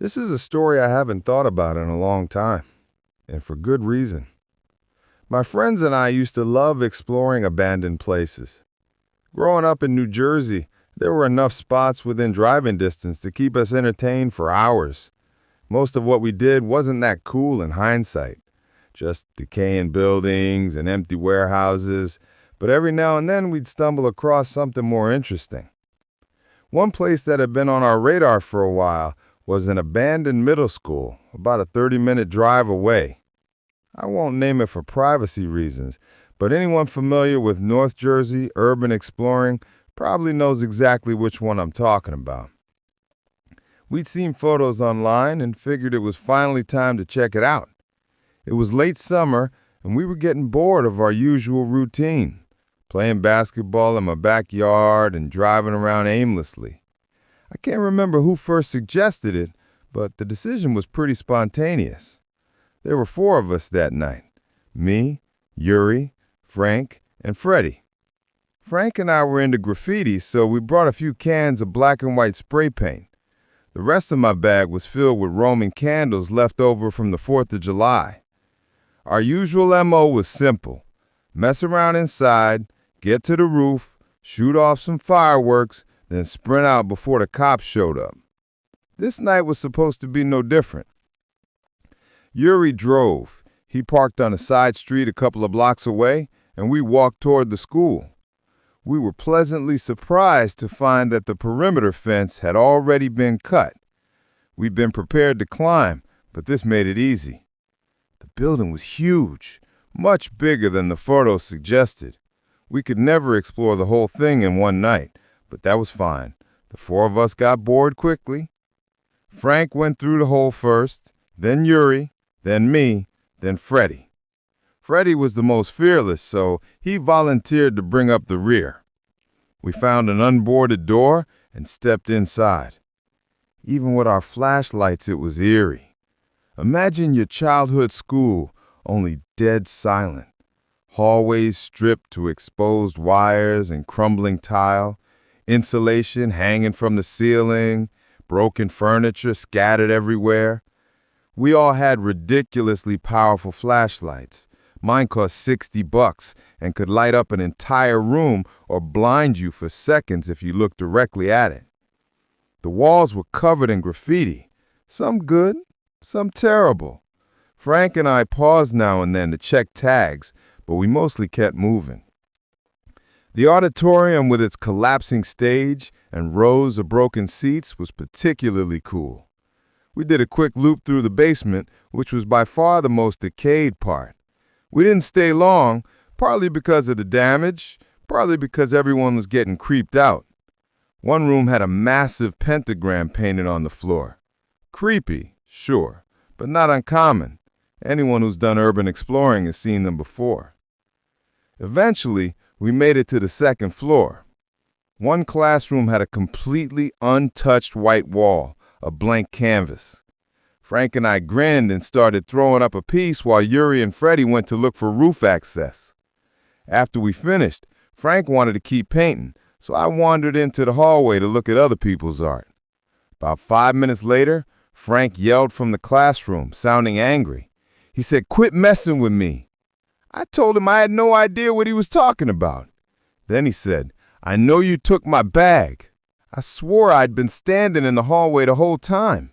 This is a story I haven't thought about in a long time, and for good reason. My friends and I used to love exploring abandoned places. Growing up in New Jersey, there were enough spots within driving distance to keep us entertained for hours. Most of what we did wasn't that cool in hindsight, just decaying buildings and empty warehouses, but every now and then we'd stumble across something more interesting. One place that had been on our radar for a while was an abandoned middle school, about a 30-minute drive away. I won't name it for privacy reasons, but anyone familiar with North Jersey urban exploring probably knows exactly which one I'm talking about. We'd seen photos online and figured it was finally time to check it out. It was late summer, and we were getting bored of our usual routine, playing basketball in my backyard and driving around aimlessly. I can't remember who first suggested it, but the decision was pretty spontaneous. There were four of us that night: me, Yuri, Frank, and Freddie. Frank and I were into graffiti, so we brought a few cans of black and white spray paint. The rest of my bag was filled with Roman candles left over from the 4th of July. Our usual MO was simple: mess around inside, get to the roof, shoot off some fireworks, then sprint out before the cops showed up. This night was supposed to be no different. Yuri drove. He parked on a side street a couple of blocks away, and we walked toward the school. We were pleasantly surprised to find that the perimeter fence had already been cut. We'd been prepared to climb, but this made it easy. The building was huge, much bigger than the photos suggested. We could never explore the whole thing in one night, but that was fine. The four of us got bored quickly. Frank went through the hole first, then Yuri, then me, then Freddie. Freddie was the most fearless, so he volunteered to bring up the rear. We found an unboarded door and stepped inside. Even with our flashlights, it was eerie. Imagine your childhood school, only dead silent. Hallways stripped to exposed wires and crumbling tile, insulation hanging from the ceiling, broken furniture scattered everywhere. We all had ridiculously powerful flashlights. Mine cost $60 and could light up an entire room or blind you for seconds if you looked directly at it. The walls were covered in graffiti, some good, some terrible. Frank and I paused now and then to check tags, but we mostly kept moving. The auditorium with its collapsing stage and rows of broken seats was particularly cool. We did a quick loop through the basement, which was by far the most decayed part. We didn't stay long, partly because of the damage, partly because everyone was getting creeped out. One room had a massive pentagram painted on the floor. Creepy, sure, but not uncommon. Anyone who's done urban exploring has seen them before. Eventually, we made it to the second floor. One classroom had a completely untouched white wall, a blank canvas. Frank and I grinned and started throwing up a piece while Yuri and Freddie went to look for roof access. After we finished, Frank wanted to keep painting, so I wandered into the hallway to look at other people's art. About 5 minutes later, Frank yelled from the classroom, sounding angry. He said, "Quit messing with me." I told him I had no idea what he was talking about. Then he said, "I know you took my bag." I swore I'd been standing in the hallway the whole time.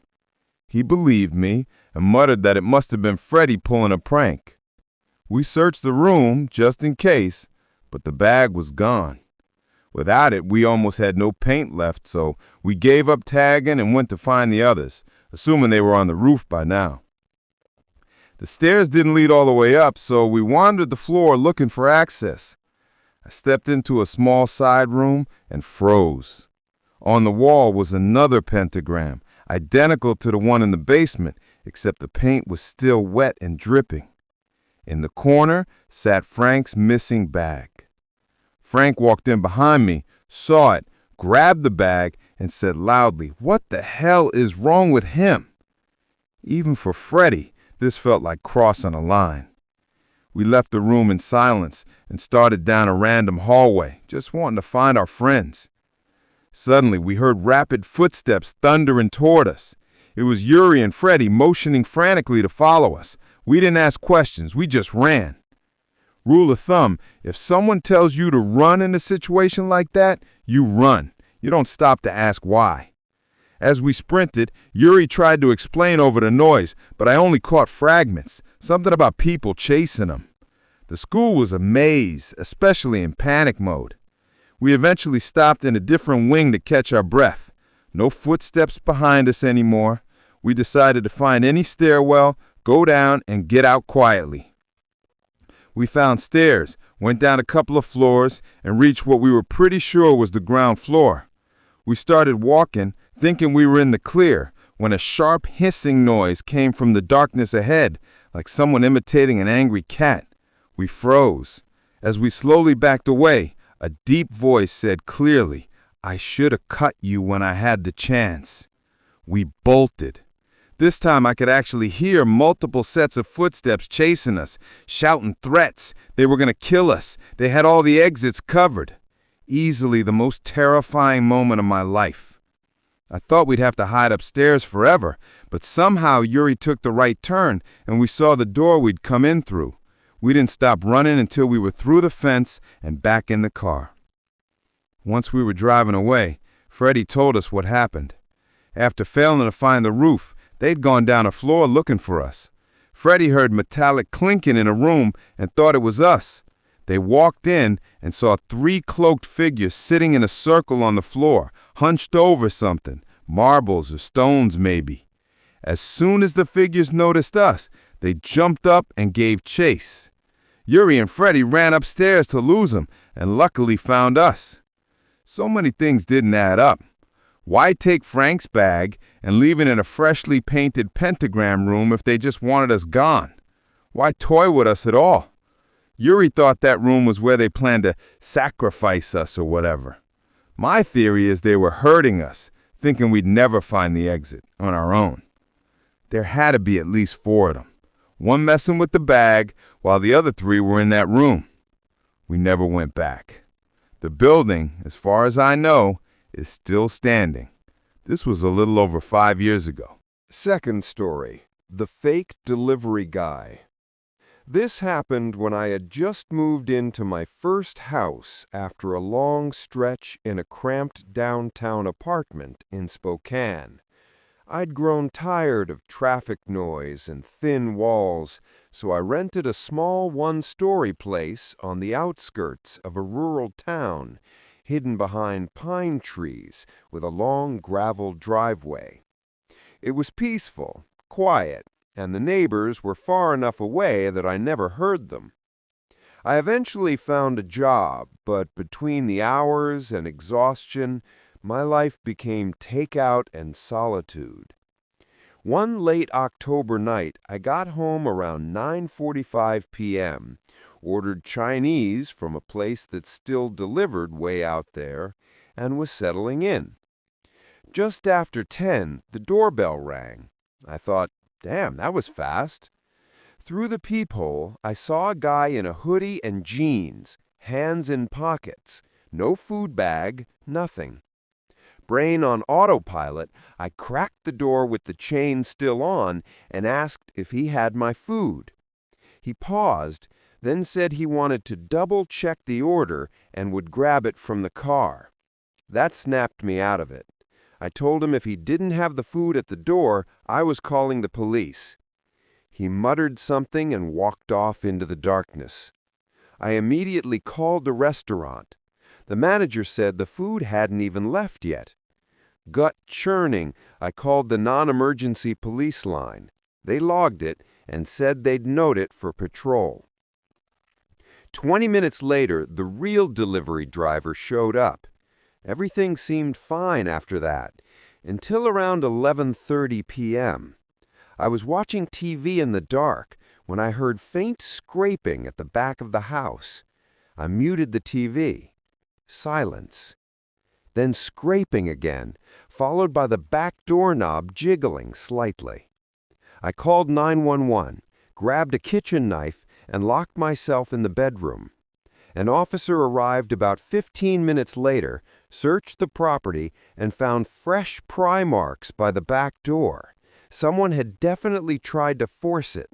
He believed me and muttered that it must have been Freddie pulling a prank. We searched the room just in case, but the bag was gone. Without it, we almost had no paint left, so we gave up tagging and went to find the others, assuming they were on the roof by now. The stairs didn't lead all the way up, so we wandered the floor looking for access. I stepped into a small side room and froze. On the wall was another pentagram, identical to the one in the basement, except the paint was still wet and dripping. In the corner sat Frank's missing bag. Frank walked in behind me, saw it, grabbed the bag, and said loudly, "What the hell is wrong with him?" Even for Freddie, this felt like crossing a line. We left the room in silence and started down a random hallway, just wanting to find our friends. Suddenly, we heard rapid footsteps thundering toward us. It was Yuri and Freddie motioning frantically to follow us. We didn't ask questions, we just ran. Rule of thumb, if someone tells you to run in a situation like that, you run. You don't stop to ask why. As we sprinted, Yuri tried to explain over the noise, but I only caught fragments, something about people chasing him. The school was a maze, especially in panic mode. We eventually stopped in a different wing to catch our breath. No footsteps behind us anymore. We decided to find any stairwell, go down, and get out quietly. We found stairs, went down a couple of floors, and reached what we were pretty sure was the ground floor. We started walking, thinking we were in the clear, when a sharp hissing noise came from the darkness ahead, like someone imitating an angry cat. We froze. As we slowly backed away, a deep voice said clearly, "I should have cut you when I had the chance." We bolted. This time I could actually hear multiple sets of footsteps chasing us, shouting threats. They were going to kill us. They had all the exits covered. Easily the most terrifying moment of my life. I thought we'd have to hide upstairs forever, but somehow Yuri took the right turn and we saw the door we'd come in through. We didn't stop running until we were through the fence and back in the car. Once we were driving away, Freddie told us what happened. After failing to find the roof, they'd gone down a floor looking for us. Freddie heard metallic clinking in a room and thought it was us. They walked in and saw 3 cloaked figures sitting in a circle on the floor, hunched over something, marbles or stones maybe. As soon as the figures noticed us, they jumped up and gave chase. Yuri and Freddie ran upstairs to lose them and luckily found us. So many things didn't add up. Why take Frank's bag and leave it in a freshly painted pentagram room if they just wanted us gone? Why toy with us at all? Yuri thought that room was where they planned to sacrifice us or whatever. My theory is they were hurting us, thinking we'd never find the exit on our own. There had to be at least 4 of them. One messing with the bag while the other 3 were in that room. We never went back. The building, as far as I know, is still standing. This was a little over 5 years ago. Second story, The Fake Delivery Guy. This happened when I had just moved into my first house after a long stretch in a cramped downtown apartment in Spokane. I'd grown tired of traffic noise and thin walls, so I rented a small one-story place on the outskirts of a rural town, hidden behind pine trees with a long gravel driveway. It was peaceful, quiet, and the neighbors were far enough away that I never heard them. I eventually found a job, but between the hours and exhaustion, my life became takeout and solitude. One late October night, I got home around 9:45 p.m., ordered Chinese from a place that still delivered way out there, and was settling in. Just after 10, the doorbell rang. I thought, damn, that was fast. Through the peephole, I saw a guy in a hoodie and jeans, hands in pockets, no food bag, nothing. Brain on autopilot, I cracked the door with the chain still on and asked if he had my food. He paused, then said he wanted to double-check the order and would grab it from the car. That snapped me out of it. I told him if he didn't have the food at the door, I was calling the police. He muttered something and walked off into the darkness. I immediately called the restaurant. The manager said the food hadn't even left yet. Gut churning, I called the non-emergency police line. They logged it and said they'd note it for patrol. 20 minutes later, the real delivery driver showed up. Everything seemed fine after that, until around 11:30 p.m. I was watching TV in the dark when I heard faint scraping at the back of the house. I muted the TV. Silence. Then scraping again, followed by the back doorknob jiggling slightly. I called 911, grabbed a kitchen knife, and locked myself in the bedroom. An officer arrived about 15 minutes later, searched the property, and found fresh pry marks by the back door. Someone had definitely tried to force it.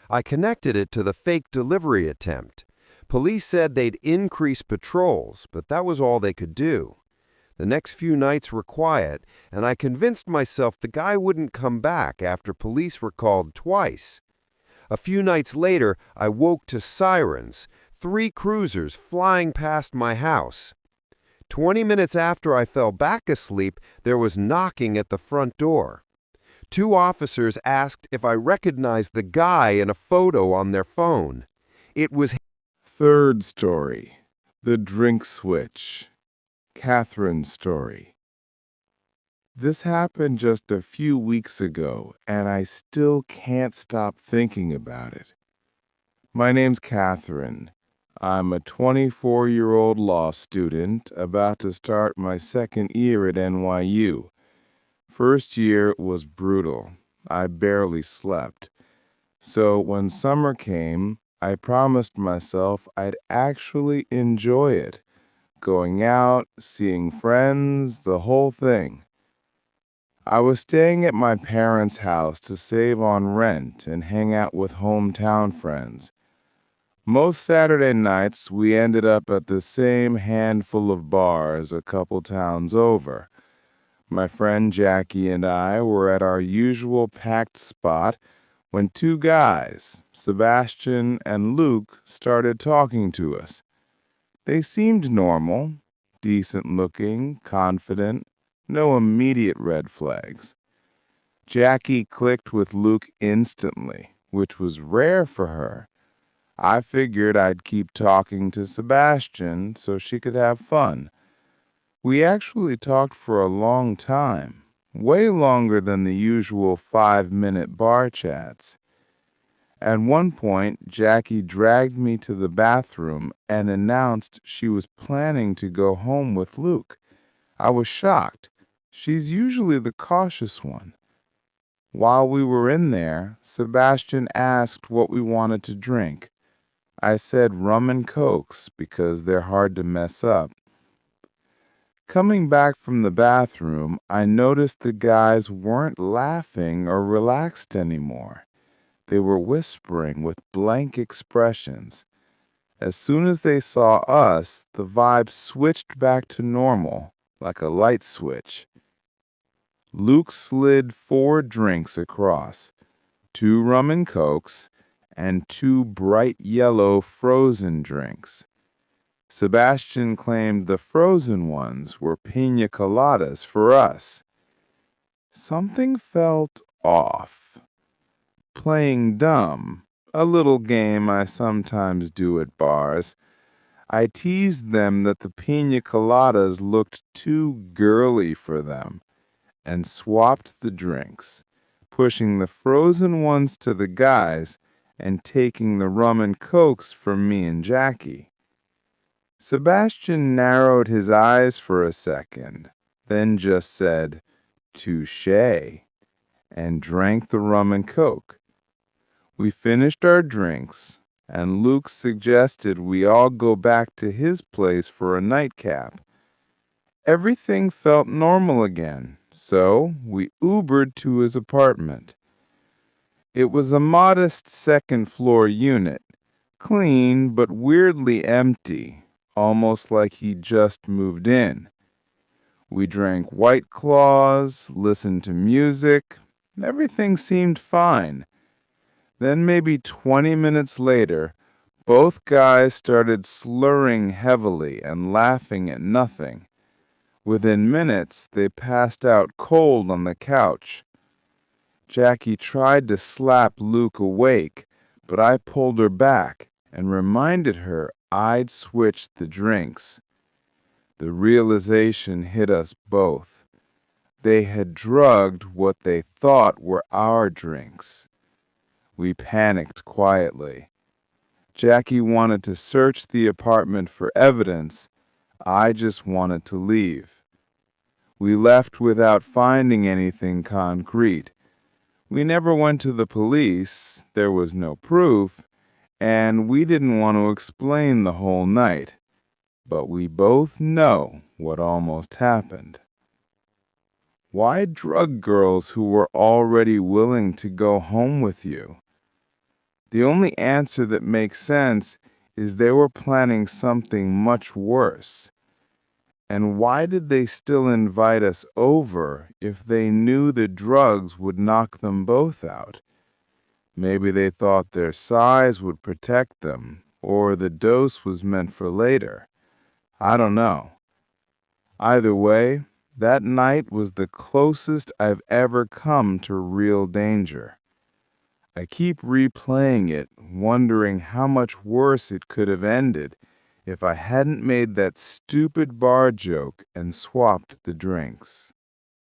I connected it to the fake delivery attempt. Police said they'd increase patrols, but that was all they could do. The next few nights were quiet, and I convinced myself the guy wouldn't come back after police were called twice. A few nights later, I woke to sirens, 3 cruisers flying past my house. 20 minutes after I fell back asleep, there was knocking at the front door. 2 officers asked if I recognized the guy in a photo on their phone. It was Third story, the drink switch. Catherine's story. This happened just a few weeks ago, and I still can't stop thinking about it. My name's Catherine. I'm a 24-year-old law student about to start my second year at NYU. First year was brutal. I barely slept. So when summer came, I promised myself I'd actually enjoy it. Going out, seeing friends, the whole thing. I was staying at my parents' house to save on rent and hang out with hometown friends. Most Saturday nights, we ended up at the same handful of bars a couple towns over. My friend Jackie and I were at our usual packed spot when 2 guys, Sebastian and Luke, started talking to us. They seemed normal, decent-looking, confident, no immediate red flags. Jackie clicked with Luke instantly, which was rare for her. I figured I'd keep talking to Sebastian so she could have fun. We actually talked for a long time, way longer than the usual 5-minute bar chats. At one point, Jackie dragged me to the bathroom and announced she was planning to go home with Luke. I was shocked. She's usually the cautious one. While we were in there, Sebastian asked what we wanted to drink. I said rum and cokes because they're hard to mess up. Coming back from the bathroom, I noticed the guys weren't laughing or relaxed anymore. They were whispering with blank expressions. As soon as they saw us, the vibe switched back to normal, like a light switch. Luke slid 4 drinks across, 2 rum and cokes, and 2 bright yellow frozen drinks. Sebastian claimed the frozen ones were piña coladas for us. Something felt off. Playing dumb, a little game I sometimes do at bars, I teased them that the piña coladas looked too girly for them and swapped the drinks, pushing the frozen ones to the guys and taking the rum and cokes for me and Jackie. Sebastian narrowed his eyes for a second, then just said, "Touché," and drank the rum and coke. We finished our drinks, and Luke suggested we all go back to his place for a nightcap. Everything felt normal again, so we Ubered to his apartment. It was a modest second-floor unit, clean but weirdly empty, almost like he'd just moved in. We drank White Claws, listened to music. Everything seemed fine. Then maybe 20 minutes later, both guys started slurring heavily and laughing at nothing. Within minutes, they passed out cold on the couch. Jackie tried to slap Luke awake, but I pulled her back and reminded her I'd switched the drinks. The realization hit us both. They had drugged what they thought were our drinks. We panicked quietly. Jackie wanted to search the apartment for evidence. I just wanted to leave. We left without finding anything concrete. We never went to the police, there was no proof, and we didn't want to explain the whole night. But we both know what almost happened. Why drug girls who were already willing to go home with you? The only answer that makes sense is they were planning something much worse. And why did they still invite us over if they knew the drugs would knock them both out? Maybe they thought their size would protect them, or the dose was meant for later. I don't know. Either way, that night was the closest I've ever come to real danger. I keep replaying it, wondering how much worse it could have ended if I hadn't made that stupid bar joke and swapped the drinks.